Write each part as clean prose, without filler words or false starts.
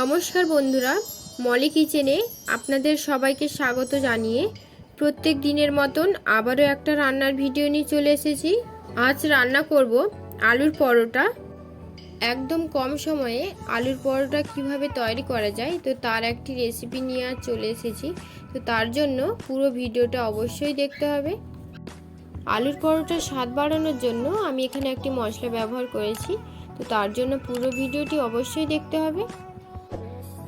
নমস্কার বন্ধুরা, মলি কিচেনে আপনাদের সবাইকে স্বাগত জানিয়ে প্রত্যেক দিনের মতন আবারও একটা রান্নার ভিডিও নিয়ে চলে এসেছি। আজ রান্না করব আলুর পরোটা। একদম কম সময়ে আলুর পরোটা কিভাবে তৈরি করা যায় তো তার একটি রেসিপি নিয়ে আজ চলে এসেছি। তো তার জন্য পুরো ভিডিওটা অবশ্যই দেখতে হবে। আলুর পরোটার স্বাদ বাড়ানোর জন্য আমি এখানে একটি মশলা ব্যবহার করেছি, তো তার জন্য পুরো ভিডিওটি অবশ্যই দেখতে হবে।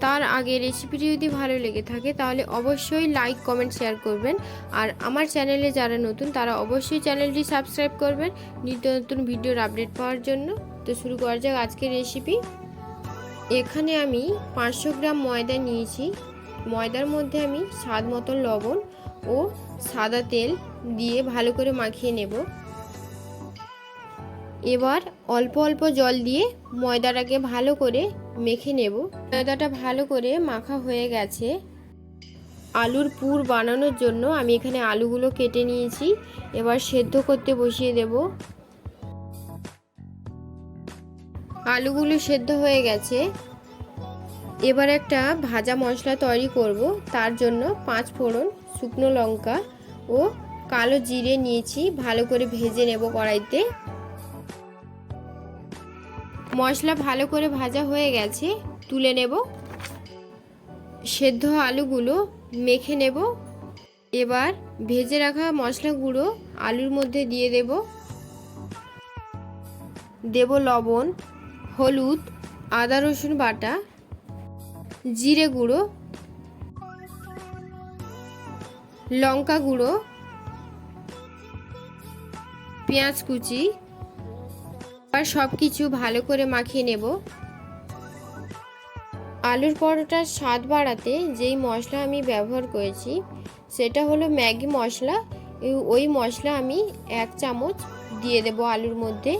তার আগে রেসিপিটি যদি ভালো লেগে থাকে তাহলে অবশ্যই লাইক কমেন্ট শেয়ার করবেন, আর আমার চ্যানেলে যারা নতুন তারা অবশ্যই চ্যানেলটি সাবস্ক্রাইব করবেন নিত্য নতুন ভিডিওর আপডেট পাওয়ার জন্য। তো শুরু করা যাক আজকের রেসিপি। এখানে আমি 500 গ্রাম ময়দা নিয়েছি। ময়দার মধ্যে আমি স্বাদ মতন লবণ ও সাদা তেল দিয়ে ভালো করে মাখিয়ে নেব। এবার অল্প অল্প জল দিয়ে ময়দাটাকে ভালো করে মেখে নেব। ময়দাটা ভালো করে মাখা হয়ে গেছে। আলুর পুর বানানোর জন্য আমি এখানে আলুগুলো কেটে নিয়েছি। এবার সেদ্ধ করতে বসিয়ে দেব। আলুগুলো সেদ্ধ হয়ে গেছে। এবার একটা ভাজা মশলা তৈরি করব। তার জন্য 5 ফোড়ন, শুকনো লঙ্কা ও কালো জিরে নিয়েছি, ভালো করে ভেজে নেব কড়াইতে। মশলা ভালো করে ভাজা হয়ে গেছে, তুলে নেব। সেদ্ধ আলুগুলো মেখে নেব। এবার ভেজে রাখা মশলা গুঁড়ো আলুর মধ্যে দিয়ে দেব লবণ, হলুদ, আদা রসুন বাটা, জিরে গুঁড়ো, লঙ্কা গুঁড়ো, পেঁয়াজ কুচি। আর সব কিছু ভালো করে মাখিয়ে নেব। আলুর পরোটার স্বাদ বাড়াতে যেই মশলা আমি ব্যবহার করেছি সেটা হলো ম্যাগি মশলা। ওই মশলা আমি 1 চামচ দিয়ে দেব আলুর মধ্যে।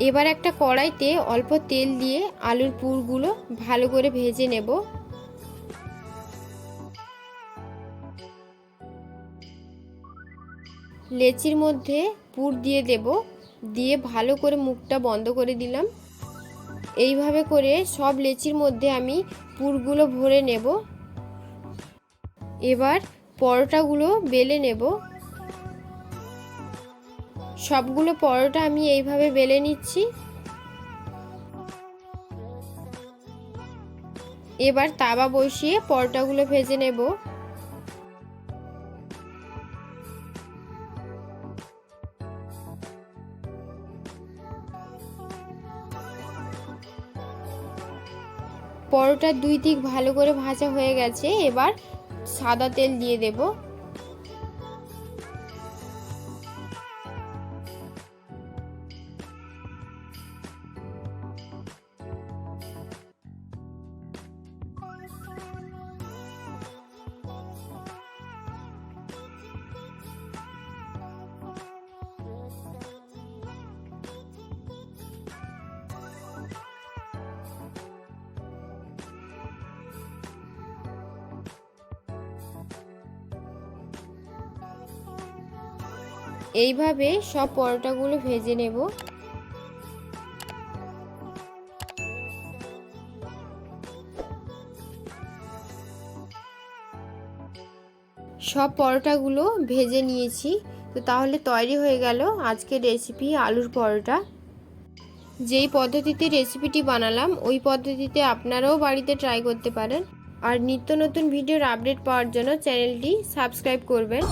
এবার একটা কড়াইতে অল্প তেল দিয়ে আলুর পুরগুলো ভালো করে ভেজে নেব। লেচির মধ্যে পুর দিয়ে দেব, দিয়ে ভালো করে মুখটা বন্ধ করে দিলাম। এইভাবে করে সব লেচির মধ্যে আমি পুরগুলো ভরে নেব। এবার পরোটাগুলো বেলে নেব। সবগুলো পরোটা আমি এইভাবে বেলে নিচ্ছি। এবার তাওয়া বসিয়ে পরোটাগুলো ভেজে নেব। পরোটার 2 দিক ভালো করে ভাজা হয়ে গেছে। এবার সাদা তেল দিয়ে দেব। এইভাবে সব পরোটাগুলো ভেজে নেব। সব পরোটাগুলো ভেজে নিয়েছি। তো তাহলে তৈরি হয়ে গেল আজকের রেসিপি আলুর পরোটা। যেই পদ্ধতিতে রেসিপিটি বানালাম ওই পদ্ধতিতে আপনারাও বাড়িতে ট্রাই করতে পারেন। আর নিত্য নতুন ভিডিওর আপডেট পাওয়ার জন্য চ্যানেলটি সাবস্ক্রাইব করবেন।